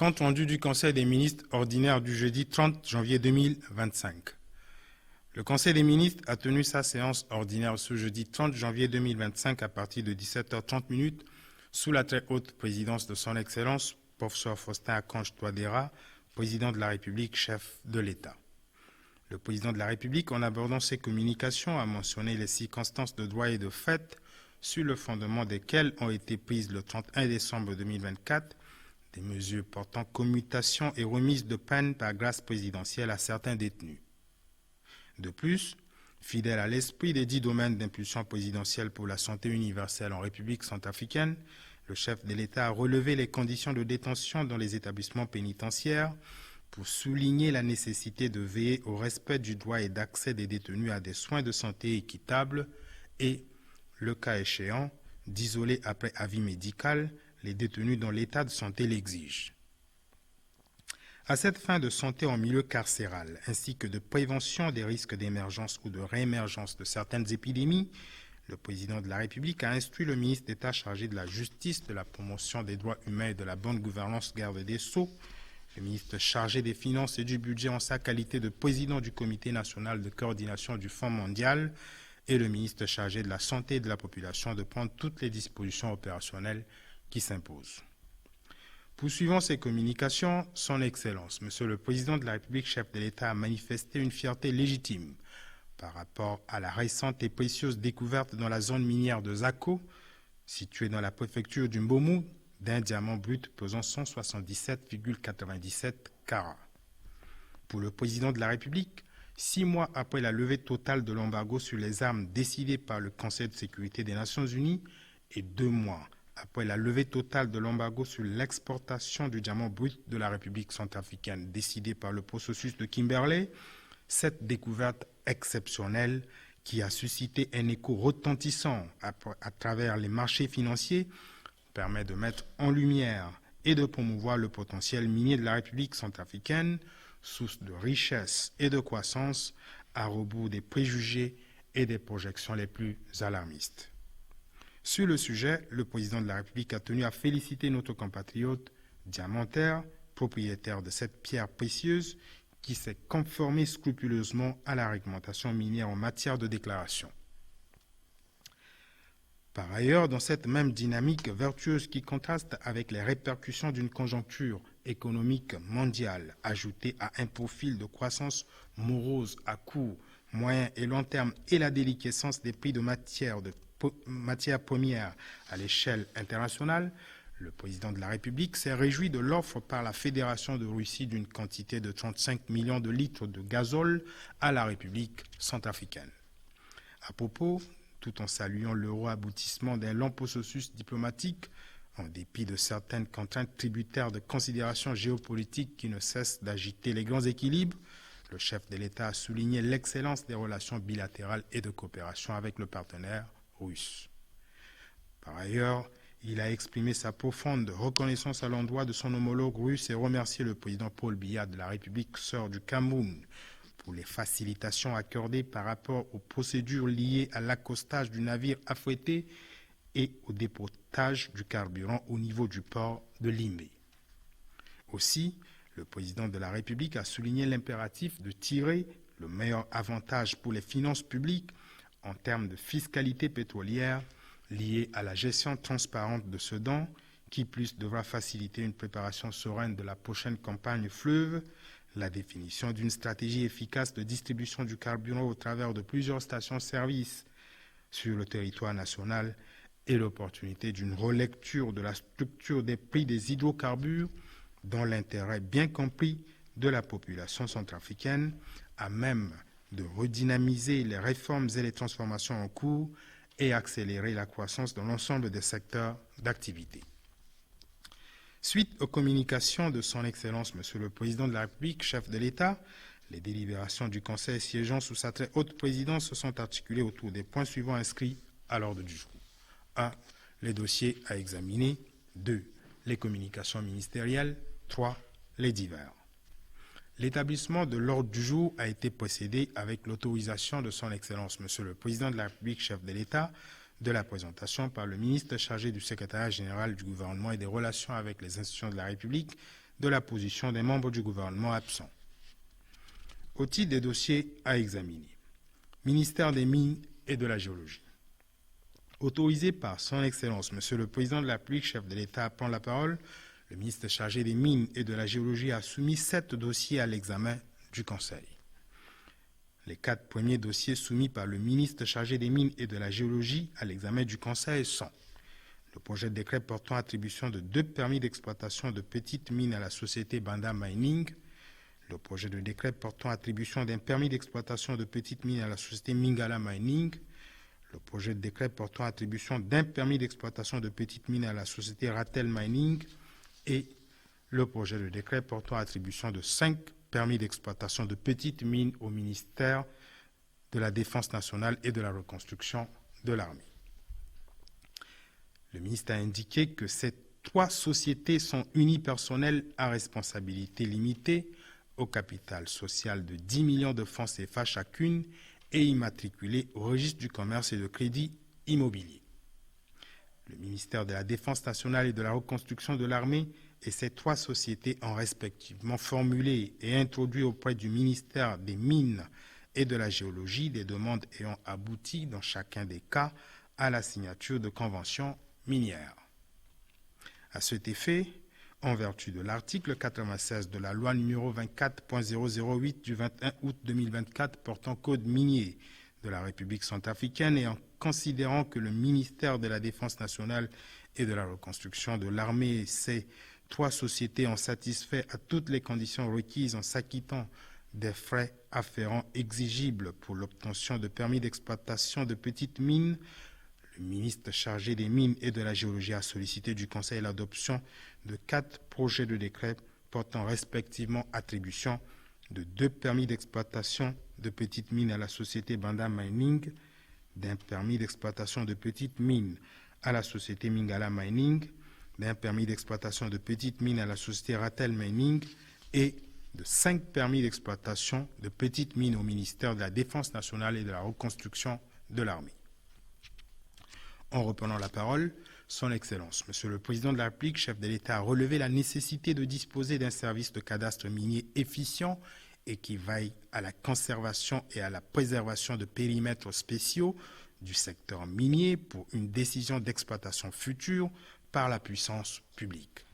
Compte rendu du Conseil des ministres ordinaire du jeudi 30 janvier 2025. Le Conseil des ministres a tenu sa séance ordinaire ce jeudi 30 janvier 2025 à partir de 17h30 sous la très haute présidence de son Excellence, professeur Faustin Archange Touadéra, président de la République, chef de l'État. Le président de la République, en abordant ses communications, a mentionné les circonstances de droit et de fait sur le fondement desquelles ont été prises le 31 décembre 2024 des mesures portant commutation et remise de peine par grâce présidentielle à certains détenus. De plus, fidèle à l'esprit des 10 domaines d'impulsion présidentielle pour la santé universelle en République centrafricaine, le chef de l'État a relevé les conditions de détention dans les établissements pénitentiaires pour souligner la nécessité de veiller au respect du droit et d'accès des détenus à des soins de santé équitables et, le cas échéant, d'isoler après avis médical les détenus dont l'état de santé l'exige. À cette fin de santé en milieu carcéral, ainsi que de prévention des risques d'émergence ou de réémergence de certaines épidémies, le président de la République a instruit le ministre d'État chargé de la Justice, de la promotion des droits humains et de la bonne gouvernance garde des Sceaux, le ministre chargé des Finances et du Budget en sa qualité de président du Comité national de coordination du Fonds mondial et le ministre chargé de la Santé et de la Population de prendre toutes les dispositions opérationnelles qui s'imposent. Poursuivant ces communications, son Excellence, Monsieur le Président de la République, chef de l'État, a manifesté une fierté légitime par rapport à la récente et précieuse découverte dans la zone minière de Zako, située dans la préfecture du Mbomou, d'un diamant brut pesant 177,97 carats. Pour le Président de la République, 6 mois après la levée totale de l'embargo sur les armes décidée par le Conseil de sécurité des Nations Unies et 2 mois après la levée totale de l'embargo sur l'exportation du diamant brut de la République centrafricaine décidée par le processus de Kimberley, cette découverte exceptionnelle qui a suscité un écho retentissant à travers les marchés financiers permet de mettre en lumière et de promouvoir le potentiel minier de la République centrafricaine, source de richesse et de croissance, à rebours des préjugés et des projections les plus alarmistes. Sur le sujet, le président de la République a tenu à féliciter notre compatriote diamantaire, propriétaire de cette pierre précieuse, qui s'est conformé scrupuleusement à la réglementation minière en matière de déclaration. Par ailleurs, dans cette même dynamique vertueuse qui contraste avec les répercussions d'une conjoncture économique mondiale ajoutée à un profil de croissance morose à court, moyen et long terme et la déliquescence des prix de matières premières à l'échelle internationale, le président de la République s'est réjoui de l'offre par la Fédération de Russie d'une quantité de 35 millions de litres de gazole à la République centrafricaine. À propos, tout en saluant l'heureux aboutissement d'un long processus diplomatique, en dépit de certaines contraintes tributaires de considérations géopolitiques qui ne cessent d'agiter les grands équilibres, le chef de l'État a souligné l'excellence des relations bilatérales et de coopération avec le partenaire russe. Par ailleurs, il a exprimé sa profonde reconnaissance à l'endroit de son homologue russe et remercié le président Paul Biya de la République sœur du Cameroun pour les facilitations accordées par rapport aux procédures liées à l'accostage du navire affrété et au dépotage du carburant au niveau du port de Limé. Aussi, le président de la République a souligné l'impératif de tirer le meilleur avantage pour les finances publiques en termes de fiscalité pétrolière liée à la gestion transparente de ce don, qui plus devra faciliter une préparation sereine de la prochaine campagne fleuve, la définition d'une stratégie efficace de distribution du carburant au travers de plusieurs stations-service sur le territoire national et l'opportunité d'une relecture de la structure des prix des hydrocarbures dans l'intérêt bien compris de la population centrafricaine, à même de redynamiser les réformes et les transformations en cours et accélérer la croissance dans l'ensemble des secteurs d'activité. Suite aux communications de son Excellence, Monsieur le Président de la République, chef de l'État, les délibérations du Conseil siégeant sous sa très haute présidence se sont articulées autour des points suivants inscrits à l'ordre du jour. 1. Les dossiers à examiner. 2. Les communications ministérielles. 3. Les divers. L'établissement de l'ordre du jour a été précédé avec l'autorisation de son Excellence, Monsieur le Président de la République, chef de l'État, de la présentation par le ministre chargé du secrétariat général du gouvernement et des relations avec les institutions de la République de la position des membres du gouvernement absents. Au titre des dossiers à examiner, ministère des Mines et de la Géologie. Autorisé par son Excellence, Monsieur le Président de la République, chef de l'État, à prendre la parole, le ministre chargé des Mines et de la Géologie a soumis 7 dossiers à l'examen du Conseil. Les 4 premiers dossiers soumis par le ministre chargé des Mines et de la Géologie à l'examen du Conseil sont le projet de décret portant attribution de 2 permis d'exploitation de petites mines à la société Banda Mining, le projet de décret portant attribution d'un permis d'exploitation de petites mines à la société Mingala Mining, le projet de décret portant attribution d'un permis d'exploitation de petites mines à la société Ratel Mining et le projet de décret portant attribution de 5 permis d'exploitation de petites mines au ministère de la Défense nationale et de la reconstruction de l'armée. Le ministre a indiqué que ces 3 sociétés sont unipersonnelles à responsabilité limitée, au capital social de 10 millions de francs CFA chacune et immatriculées au registre du commerce et de crédit immobilier. Le ministère de la Défense nationale et de la reconstruction de l'armée et ces 3 sociétés ont respectivement formulé et introduit auprès du ministère des Mines et de la Géologie des demandes ayant abouti dans chacun des cas à la signature de conventions minières. À cet effet, en vertu de l'article 96 de la loi numéro 24.008 du 21 août 2024 portant code minier de la République centrafricaine et en considérant que le ministère de la Défense nationale et de la reconstruction de l'armée et ces 3 sociétés ont satisfait à toutes les conditions requises en s'acquittant des frais afférents exigibles pour l'obtention de permis d'exploitation de petites mines, le ministre chargé des Mines et de la Géologie a sollicité du Conseil l'adoption de 4 projets de décret portant respectivement attribution de 2 permis d'exploitation de petites mines à la société Banda Mining, d'un permis d'exploitation de petites mines à la société Mingala Mining, d'un permis d'exploitation de petites mines à la société Ratel Mining et de 5 permis d'exploitation de petites mines au ministère de la Défense nationale et de la reconstruction de l'armée. En reprenant la parole, Son Excellence, Monsieur le Président de la République, chef de l'État, a relevé la nécessité de disposer d'un service de cadastre minier efficient et qui veille à la conservation et à la préservation de périmètres spéciaux du secteur minier pour une décision d'exploitation future par la puissance publique.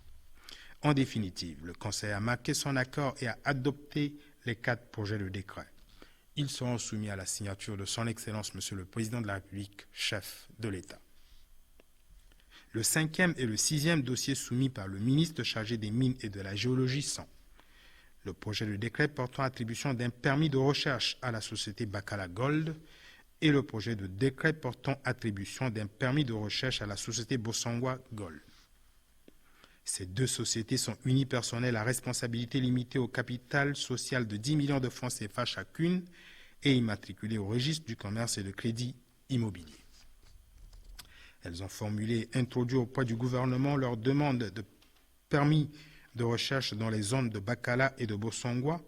En définitive, le Conseil a marqué son accord et a adopté les 4 projets de décret. Ils seront soumis à la signature de Son Excellence, Monsieur le Président de la République, chef de l'État. Le 5e et le 6e dossier soumis par le ministre chargé des Mines et de la Géologie sont le projet de décret portant attribution d'un permis de recherche à la société Bacala Gold et le projet de décret portant attribution d'un permis de recherche à la société Bossangwa Gold. Ces 2 sociétés sont unipersonnelles à responsabilité limitée au capital social de 10 millions de francs CFA chacune et immatriculées au registre du commerce et de crédit immobilier. Elles ont formulé et introduit auprès du gouvernement leur demande de permis de recherche dans les zones de Bacala et de Bossangwa,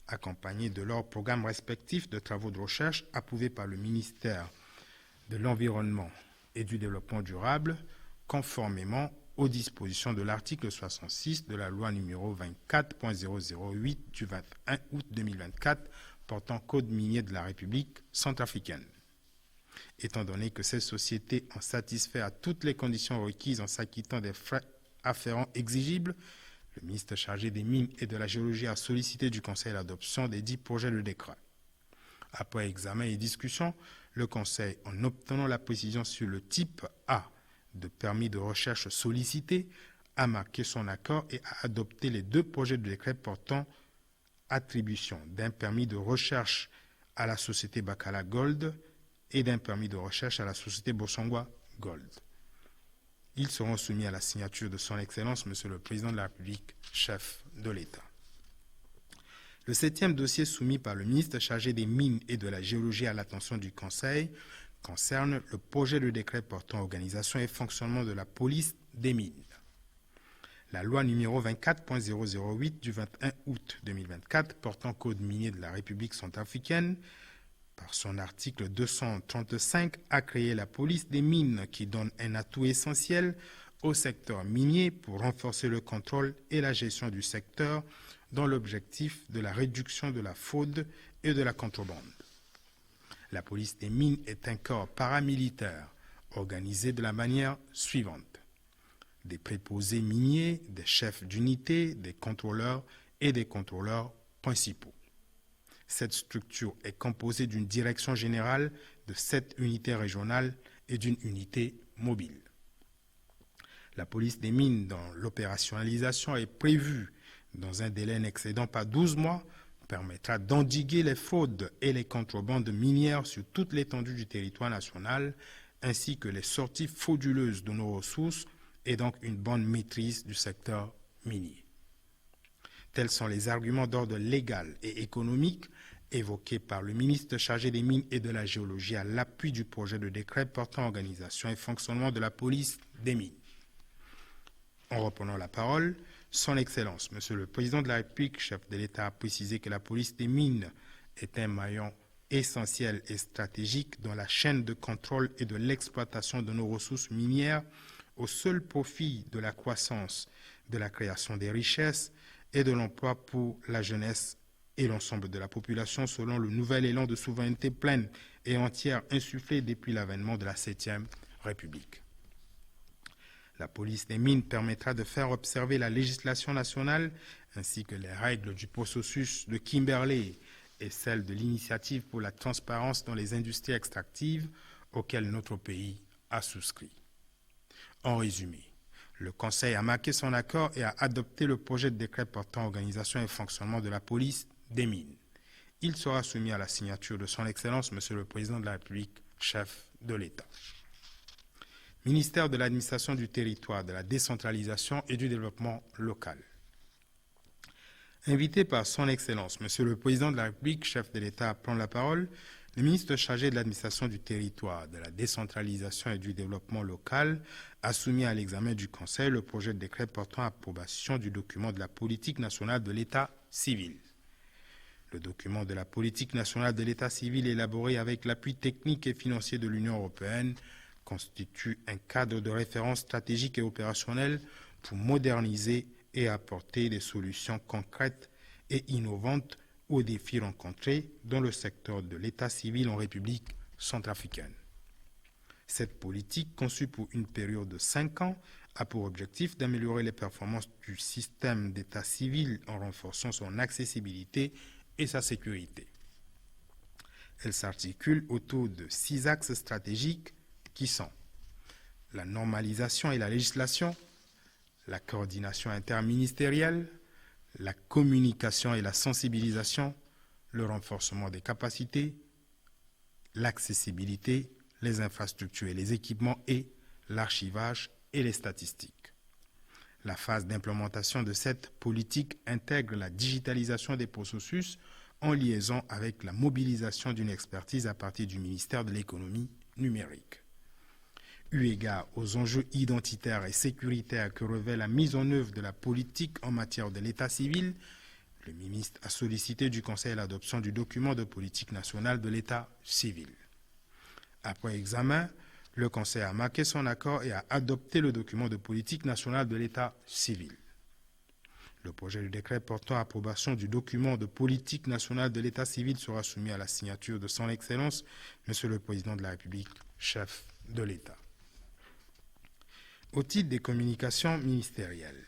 accompagnées de leurs programmes respectifs de travaux de recherche approuvés par le ministère de l'Environnement et du Développement durable, conformément aux dispositions de l'article 66 de la loi numéro 24.008 du 21 août 2024 portant code minier de la République centrafricaine. Étant donné que ces sociétés ont satisfait à toutes les conditions requises en s'acquittant des frais afférents exigibles, le ministre chargé des Mines et de la Géologie a sollicité du Conseil l'adoption des 10 projets de décret. Après examen et discussion, le Conseil, en obtenant la précision sur le type A de permis de recherche sollicité, a marqué son accord et a adopté les 2 projets de décret portant attribution d'un permis de recherche à la société Bacala Gold et d'un permis de recherche à la société Bossangwa Gold. Ils seront soumis à la signature de Son Excellence, Monsieur le Président de la République, chef de l'État. Le 7e dossier soumis par le ministre chargé des Mines et de la Géologie à l'attention du Conseil concerne le projet de décret portant organisation et fonctionnement de la police des mines. La loi numéro 24.008 du 21 août 2024 portant code minier de la République centrafricaine, par son article 235, a créé la police des mines qui donne un atout essentiel au secteur minier pour renforcer le contrôle et la gestion du secteur dans l'objectif de la réduction de la fraude et de la contrebande. La police des mines est un corps paramilitaire organisé de la manière suivante: des préposés miniers, des chefs d'unité, des contrôleurs et des contrôleurs principaux. Cette structure est composée d'une direction générale, de 7 unités régionales et d'une unité mobile. La police des mines, dont l'opérationnalisation est prévue dans un délai n'excédant pas 12 mois, permettra d'endiguer les fraudes et les contrebandes minières sur toute l'étendue du territoire national, ainsi que les sorties frauduleuses de nos ressources et donc une bonne maîtrise du secteur minier. Tels sont les arguments d'ordre légal et économique évoqués par le ministre chargé des Mines et de la Géologie à l'appui du projet de décret portant organisation et fonctionnement de la police des mines. En reprenant la parole, Son Excellence, Monsieur le Président de la République, chef de l'État, a précisé que la police des mines est un maillon essentiel et stratégique dans la chaîne de contrôle et de l'exploitation de nos ressources minières au seul profit de la croissance, de la création des richesses et de l'emploi pour la jeunesse et l'ensemble de la population selon le nouvel élan de souveraineté pleine et entière insufflé depuis l'avènement de la 7e République. La police des mines permettra de faire observer la législation nationale ainsi que les règles du processus de Kimberley et celles de l'initiative pour la transparence dans les industries extractives auxquelles notre pays a souscrit. En résumé, le Conseil a marqué son accord et a adopté le projet de décret portant organisation et fonctionnement de la police des mines. Il sera soumis à la signature de Son Excellence, Monsieur le Président de la République, chef de l'État. Ministère de l'Administration du Territoire, de la Décentralisation et du Développement local. Invité par Son Excellence, Monsieur le Président de la République, chef de l'État, à prendre la parole, le ministre chargé de l'Administration du Territoire, de la Décentralisation et du Développement local a soumis à l'examen du Conseil le projet de décret portant approbation du document de la politique nationale de l'État civil. Le document de la politique nationale de l'État civil élaboré avec l'appui technique et financier de l'Union européenne constitue un cadre de référence stratégique et opérationnel pour moderniser et apporter des solutions concrètes et innovantes aux défis rencontrés dans le secteur de l'état civil en République centrafricaine. Cette politique, conçue pour une période de 5 ans, a pour objectif d'améliorer les performances du système d'état civil en renforçant son accessibilité et sa sécurité. Elle s'articule autour de 6 axes stratégiques qui sont la normalisation et la législation, la coordination interministérielle, la communication et la sensibilisation, le renforcement des capacités, l'accessibilité, les infrastructures et les équipements et l'archivage et les statistiques. La phase d'implémentation de cette politique intègre la digitalisation des processus en liaison avec la mobilisation d'une expertise à partir du ministère de l'économie numérique. Eu égard aux enjeux identitaires et sécuritaires que revêt la mise en œuvre de la politique en matière de l'état civil, le ministre a sollicité du Conseil l'adoption du document de politique nationale de l'état civil. Après examen, le Conseil a marqué son accord et a adopté le document de politique nationale de l'état civil. Le projet de décret portant approbation du document de politique nationale de l'état civil sera soumis à la signature de Son Excellence, Monsieur le Président de la République, chef de l'État. Au titre des communications ministérielles,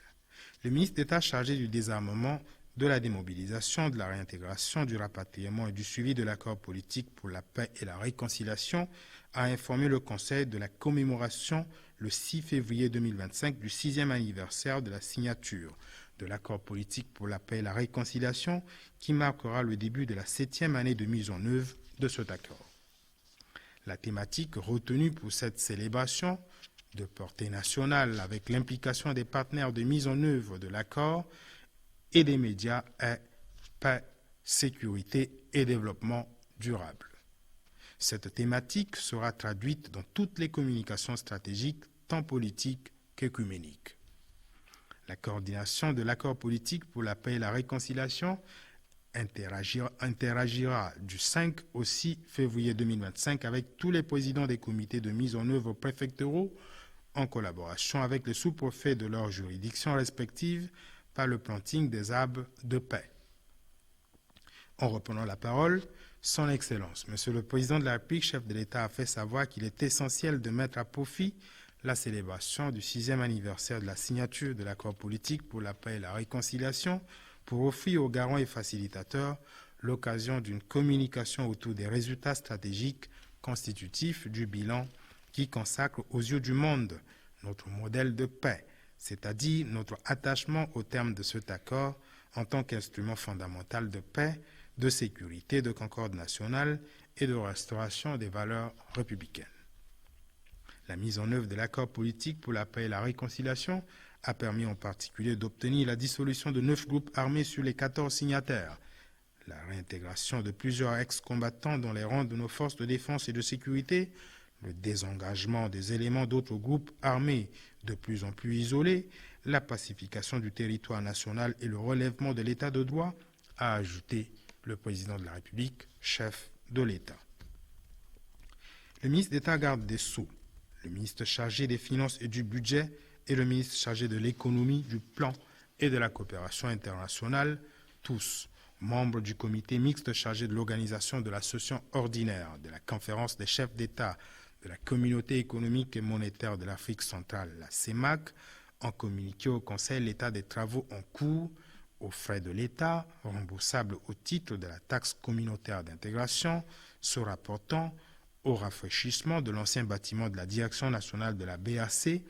le ministre d'État chargé du désarmement, de la démobilisation, de la réintégration, du rapatriement et du suivi de l'accord politique pour la paix et la réconciliation a informé le Conseil de la commémoration le 6 février 2025 du 6e anniversaire de la signature de l'accord politique pour la paix et la réconciliation qui marquera le début de la 7e année de mise en œuvre de cet accord. La thématique retenue pour cette célébration de portée nationale avec l'implication des partenaires de mise en œuvre de l'accord et des médias est paix, sécurité et développement durable. Cette thématique sera traduite dans toutes les communications stratégiques, tant politiques qu'œcuméniques. La coordination de l'accord politique pour la paix et la réconciliation interagira du 5 au 6 février 2025 avec tous les présidents des comités de mise en œuvre préfectoraux en collaboration avec les sous-préfets de leurs juridictions respectives, par le planting des arbres de paix. En reprenant la parole, Son Excellence, Monsieur le Président de la République, chef de l'État, a fait savoir qu'il est essentiel de mettre à profit la célébration du 6e anniversaire de la signature de l'accord politique pour la paix et la réconciliation pour offrir aux garants et facilitateurs l'occasion d'une communication autour des résultats stratégiques constitutifs du bilan qui consacre aux yeux du monde notre modèle de paix, c'est-à-dire notre attachement au terme de cet accord en tant qu'instrument fondamental de paix, de sécurité, de concorde nationale et de restauration des valeurs républicaines. La mise en œuvre de l'accord politique pour la paix et la réconciliation a permis en particulier d'obtenir la dissolution de 9 groupes armés sur les 14 signataires, la réintégration de plusieurs ex-combattants dans les rangs de nos forces de défense et de sécurité, le désengagement des éléments d'autres groupes armés de plus en plus isolés, la pacification du territoire national et le relèvement de l'état de droit, a ajouté le président de la République, chef de l'État. Le ministre d'État garde des Sceaux, le ministre chargé des Finances et du Budget et le ministre chargé de l'Économie, du Plan et de la Coopération internationale, tous membres du comité mixte chargé de l'organisation de la session ordinaire de la conférence des chefs d'État de la Communauté économique et monétaire de l'Afrique centrale, la CEMAC, ont communiqué au Conseil l'état des travaux en cours aux frais de l'État, remboursables au titre de la taxe communautaire d'intégration, se rapportant au rafraîchissement de l'ancien bâtiment de la Direction nationale de la BAC,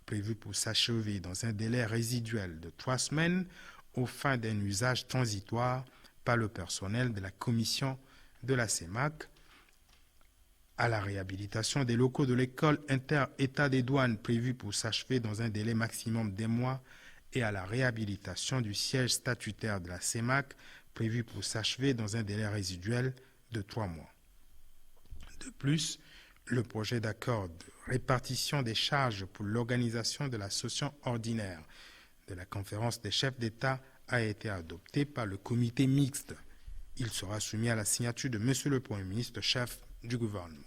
prévu pour s'achever dans un délai résiduel de 3 semaines aux fins d'un usage transitoire par le personnel de la commission de la CEMAC, à la réhabilitation des locaux de l'école inter-État des douanes prévue pour s'achever dans un délai maximum d'1 mois et à la réhabilitation du siège statutaire de la CEMAC prévu pour s'achever dans un délai résiduel de 3 mois. De plus, le projet d'accord de répartition des charges pour l'organisation de la session ordinaire de la conférence des chefs d'État a été adopté par le comité mixte. Il sera soumis à la signature de Monsieur le Premier ministre, chef du gouvernement.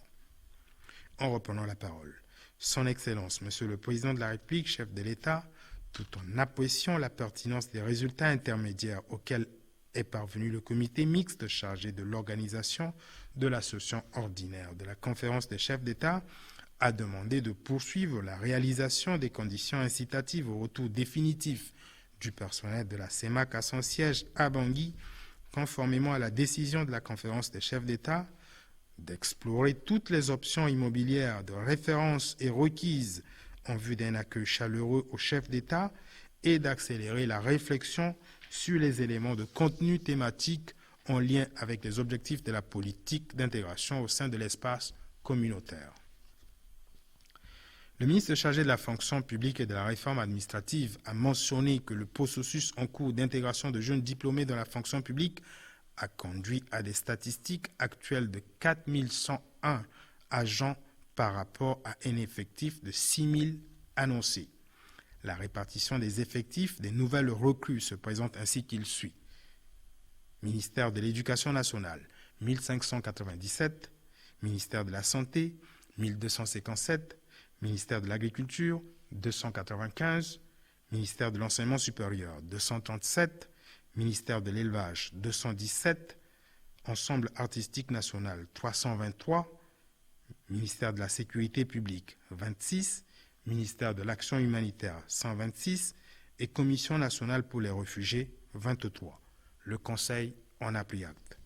En reprenant la parole, Son Excellence, Monsieur le Président de la République, chef de l'État, tout en appréciant la pertinence des résultats intermédiaires auxquels est parvenu le comité mixte chargé de l'organisation de la session ordinaire de la conférence des chefs d'État, a demandé de poursuivre la réalisation des conditions incitatives au retour définitif du personnel de la CEMAC à son siège à Bangui, conformément à la décision de la conférence des chefs d'État, d'explorer toutes les options immobilières de référence et requises en vue d'un accueil chaleureux aux chefs d'État et d'accélérer la réflexion sur les éléments de contenu thématique en lien avec les objectifs de la politique d'intégration au sein de l'espace communautaire. Le ministre chargé de la fonction publique et de la réforme administrative a mentionné que le processus en cours d'intégration de jeunes diplômés dans la fonction publique a conduit à des statistiques actuelles de 4101 agents par rapport à un effectif de 6000 annoncés. La répartition des effectifs des nouvelles recrues se présente ainsi qu'il suit. Ministère de l'Éducation nationale, 1597, ministère de la Santé, 1257, ministère de l'Agriculture, 295, ministère de l'Enseignement supérieur, 237, ministère de l'Élevage, 217, Ensemble artistique national, 323, ministère de la Sécurité publique, 26, ministère de l'Action humanitaire, 126 et Commission nationale pour les réfugiés, 23. Le Conseil en a pris acte.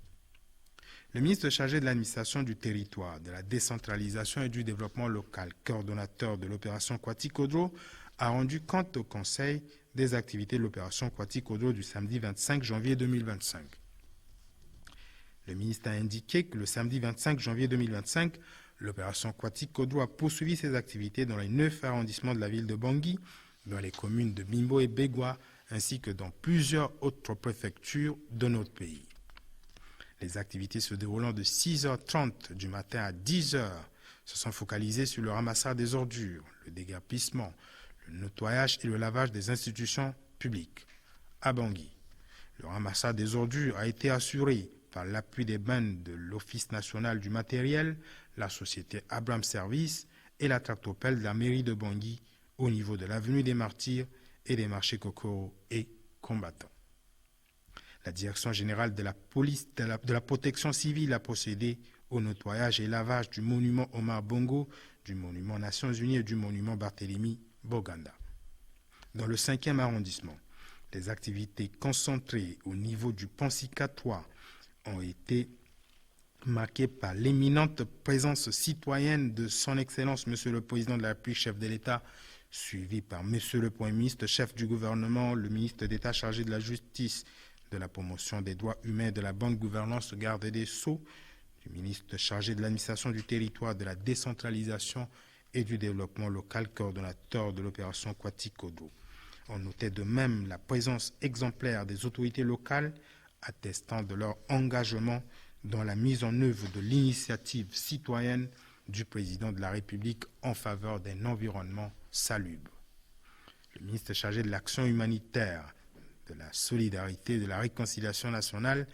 Le ministre chargé de l'administration du territoire, de la décentralisation et du développement local, coordonnateur de l'opération Kwati-Kodro, a rendu compte au Conseil des activités de l'opération Kwati-Kodro du samedi 25 janvier 2025. Le ministre a indiqué que le samedi 25 janvier 2025, l'opération Kwati-Kodro a poursuivi ses activités dans les 9 arrondissements de la ville de Bangui, dans les communes de Bimbo et Begwa, ainsi que dans plusieurs autres préfectures de notre pays. Les activités se déroulant de 6h30 du matin à 10h se sont focalisées sur le ramassage des ordures, le déguerpissement, le nettoyage et le lavage des institutions publiques. À Bangui, le ramassage des ordures a été assuré par l'appui des bandes de l'Office national du matériel, la société Abraham Service et la tractopelle de la mairie de Bangui au niveau de l'avenue des Martyrs et des marchés Kokoro et combattants. La Direction générale de la police de la protection civile a procédé au nettoyage et lavage du monument Omar Bongo, du monument Nations Unies et du monument Barthélemy Boganda. Dans le 5e arrondissement, les activités concentrées au niveau du pont Sika 3 ont été marquées par l'éminente présence citoyenne de son Excellence Monsieur le Président de la République, chef de l'État, suivi par Monsieur le Premier ministre, chef du gouvernement, le ministre d'État chargé de la justice, de la promotion des droits humains, de la bonne gouvernance, garde des Sceaux, du ministre chargé de l'administration du territoire, de la décentralisation et du développement local, coordonnateur de l'opération Kwati-Kodro. On notait de même la présence exemplaire des autorités locales, attestant de leur engagement dans la mise en œuvre de l'initiative citoyenne du président de la République en faveur d'un environnement salubre. Le ministre chargé de l'action humanitaire, de la solidarité et de la réconciliation nationale,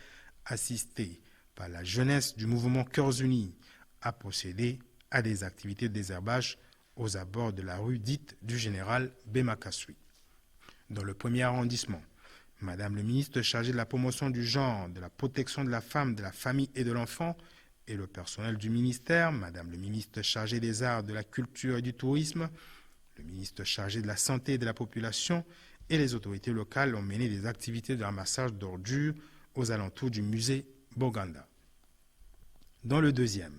assisté par la jeunesse du mouvement Cœurs Unis, a procédé à des activités de désherbage aux abords de la rue dite du général Bemakasui. Dans le 1er arrondissement, Madame le ministre chargé de la promotion du genre, de la protection de la femme, de la famille et de l'enfant, et le personnel du ministère, Madame le ministre chargé des arts, de la culture et du tourisme, le ministre chargé de la santé et de la population et les autorités locales ont mené des activités de ramassage d'ordures aux alentours du musée Boganda. Dans le 2e,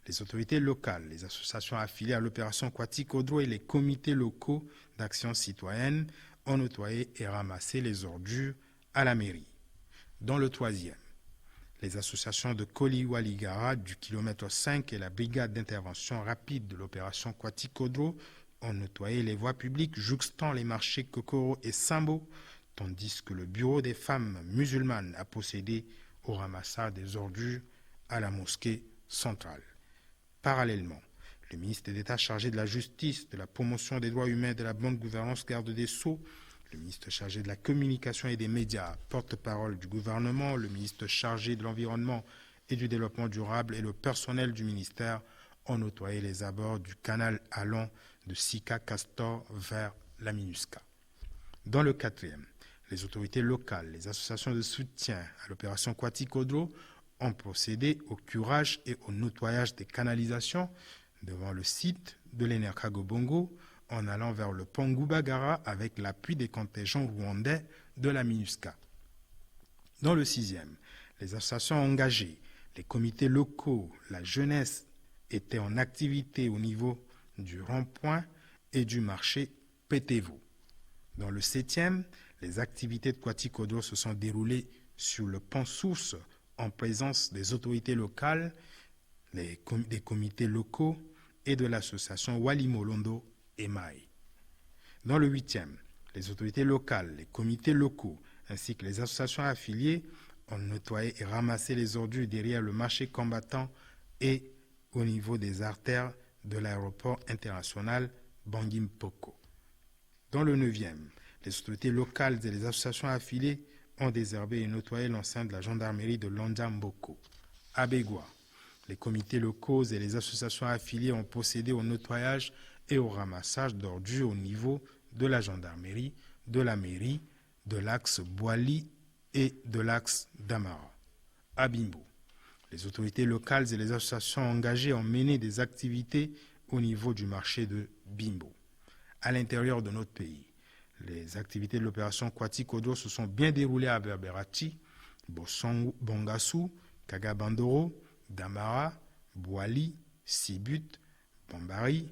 les autorités locales, les associations affiliées à l'opération Kwati-Kodro et les comités locaux d'action citoyenne ont nettoyé et ramassé les ordures à la mairie. Dans le 3e, les associations de Koliwaligara du kilomètre 5 et la brigade d'intervention rapide de l'opération Kwati-Kodro ont nettoyé les voies publiques jouxtant les marchés Kokoro et Sambo, tandis que le bureau des femmes musulmanes a procédé au ramassage des ordures à la mosquée centrale. Parallèlement, le ministre d'État chargé de la justice, de la promotion des droits humains et de la bonne gouvernance, garde des Sceaux, le ministre chargé de la communication et des médias, porte-parole du gouvernement, le ministre chargé de l'environnement et du développement durable et le personnel du ministère ont nettoyé les abords du canal allant de Sika Castor vers la MINUSCA. Dans le 4e, les autorités locales, les associations de soutien à l'opération Kwati-Kodro ont procédé au curage et au nettoyage des canalisations devant le site de l'Enerkago Bongo en allant vers le pont Goubagara avec l'appui des contingents rwandais de la MINUSCA. Dans le 6e, les associations engagées, les comités locaux, la jeunesse étaient en activité au niveau du rond-point et du marché Pétévo. Dans le 7e, les activités de Kwati-Kodro se sont déroulées sur le pont Source en présence des autorités locales, des comités locaux et de l'association Walimolondo et Maï. Dans le 8e, les autorités locales, les comités locaux ainsi que les associations affiliées ont nettoyé et ramassé les ordures derrière le marché combattant et au niveau des artères de l'aéroport international Bangui Mpoko. Dans le 9e, les autorités locales et les associations affiliées ont désherbé et nettoyé l'enceinte de la gendarmerie de Londia-Mboko. À Bégua, les comités locaux et les associations affiliées ont procédé au nettoyage et au ramassage d'ordures au niveau de la gendarmerie, de la mairie, de l'axe Boali et de l'axe Damara. À Bimbo, les autorités locales et les associations engagées ont mené des activités au niveau du marché de Bimbo. À l'intérieur de notre pays, les activités de l'opération Kwati-Kodro se sont bien déroulées à Berberati, Bongassou, Kagabandoro, Damara, Boali, Sibut, Bambari,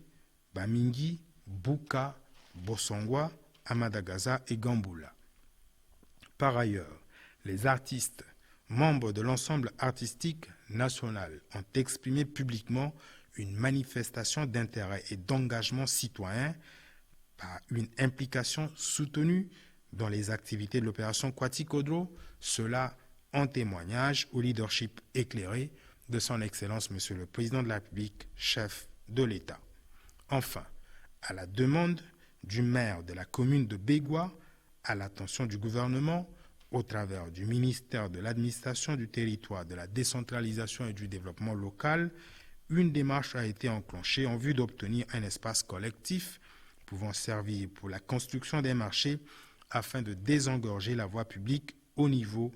Bamingi, Buka, Bosongwa, Amadagaza et Gamboula. Par ailleurs, les artistes, membres de l'ensemble artistique national, ont exprimé publiquement une manifestation d'intérêt et d'engagement citoyen par une implication soutenue dans les activités de l'opération Kwati-Kodro, cela en témoignage au leadership éclairé de son Excellence Monsieur le Président de la République, chef de l'État. Enfin, à la demande du maire de la commune de Bégua, à l'attention du gouvernement, au travers du ministère de l'administration du territoire, de la décentralisation et du développement local, une démarche a été enclenchée en vue d'obtenir un espace collectif pouvant servir pour la construction des marchés afin de désengorger la voie publique au niveau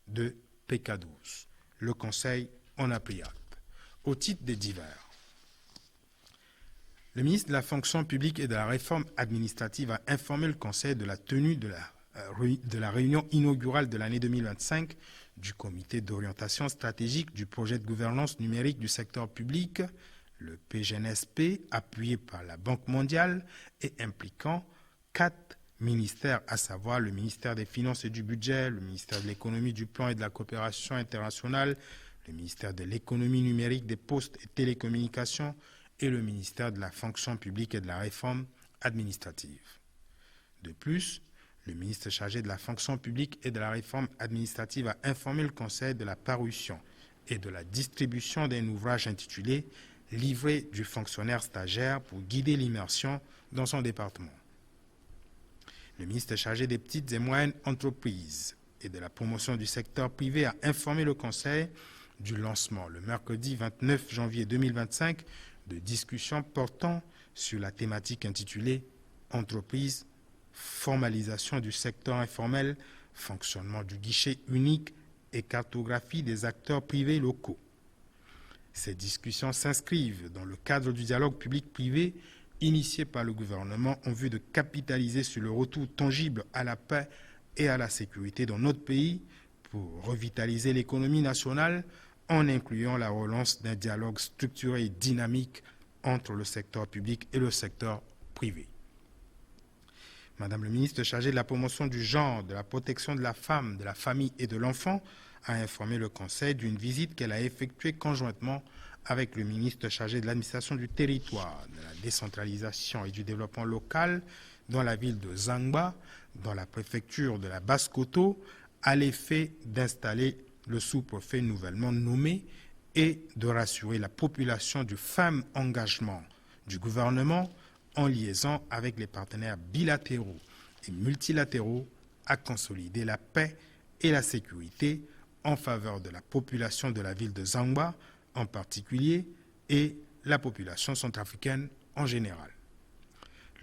de PK12. Le Conseil en a pris acte. Au titre des divers, le ministre de la fonction publique et de la réforme administrative a informé le Conseil de la tenue de la réunion inaugurale de l'année 2025 du comité d'orientation stratégique du projet de gouvernance numérique du secteur public, le PGNSP, appuyé par la Banque mondiale et impliquant 4 ministères, à savoir le ministère des Finances et du Budget, le ministère de l'Économie, du Plan et de la Coopération internationale, le ministère de l'Économie numérique, des Postes et Télécommunications et le ministère de la fonction publique et de la réforme administrative. De plus, le ministre chargé de la fonction publique et de la réforme administrative a informé le Conseil de la parution et de la distribution d'un ouvrage intitulé « Livret du fonctionnaire stagiaire pour guider l'immersion dans son département ». Le ministre chargé des petites et moyennes entreprises et de la promotion du secteur privé a informé le Conseil du lancement, le mercredi 29 janvier 2025, de discussions portant sur la thématique intitulée « Entreprise, formalisation du secteur informel, fonctionnement du guichet unique et cartographie des acteurs privés locaux ». Ces discussions s'inscrivent dans le cadre du dialogue public-privé initié par le gouvernement en vue de capitaliser sur le retour tangible à la paix et à la sécurité dans notre pays pour revitaliser l'économie nationale en incluant la relance d'un dialogue structuré et dynamique entre le secteur public et le secteur privé. Madame le ministre chargée de la promotion du genre, de la protection de la femme, de la famille et de l'enfant a informé le Conseil d'une visite qu'elle a effectuée conjointement avec le ministre chargé de l'administration du territoire, de la décentralisation et du développement local dans la ville de Zangba, dans la préfecture de la Basse-Koto, à l'effet d'installer le sous-préfet nouvellement nommé et de rassurer la population du ferme engagement du gouvernement en liaison avec les partenaires bilatéraux et multilatéraux à consolider la paix et la sécurité en faveur de la population de la ville de Zangba en particulier et la population centrafricaine en général.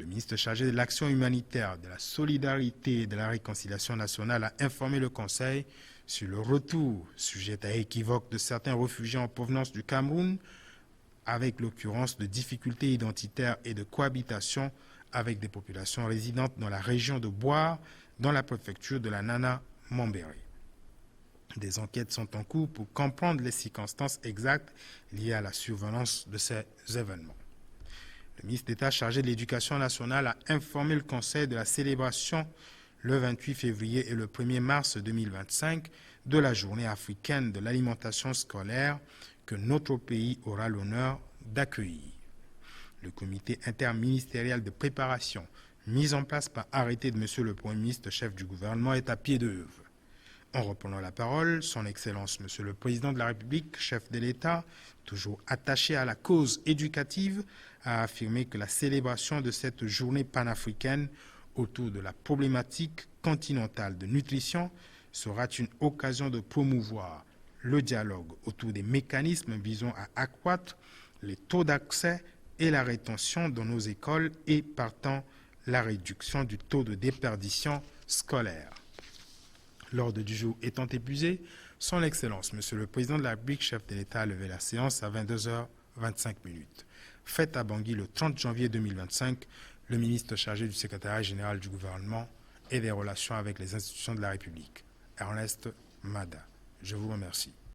Le ministre chargé de l'action humanitaire, de la solidarité et de la réconciliation nationale a informé le Conseil sur le retour, sujet à équivoque, de certains réfugiés en provenance du Cameroun, avec l'occurrence de difficultés identitaires et de cohabitation avec des populations résidentes dans la région de Boire, dans la préfecture de la Nana Mambéré. Des enquêtes sont en cours pour comprendre les circonstances exactes liées à la survenance de ces événements. Le ministre d'État chargé de l'Éducation nationale a informé le Conseil de la célébration le 28 février et le 1er mars 2025 de la Journée africaine de l'alimentation scolaire que notre pays aura l'honneur d'accueillir. Le comité interministériel de préparation mis en place par arrêté de M. le Premier ministre, chef du gouvernement, est à pied d'œuvre. En reprenant la parole, son Excellence, Monsieur le Président de la République, chef de l'État, toujours attaché à la cause éducative, a affirmé que la célébration de cette journée panafricaine autour de la problématique continentale de nutrition sera une occasion de promouvoir le dialogue autour des mécanismes visant à accroître les taux d'accès et la rétention dans nos écoles et, partant, la réduction du taux de déperdition scolaire. L'ordre du jour étant épuisé, son Excellence, Monsieur le Président de la République, chef de l'État, a levé la séance à 22h25. Faite à Bangui le 30 janvier 2025, le ministre chargé du secrétariat général du gouvernement et des relations avec les institutions de la République, Ernest Mada. Je vous remercie.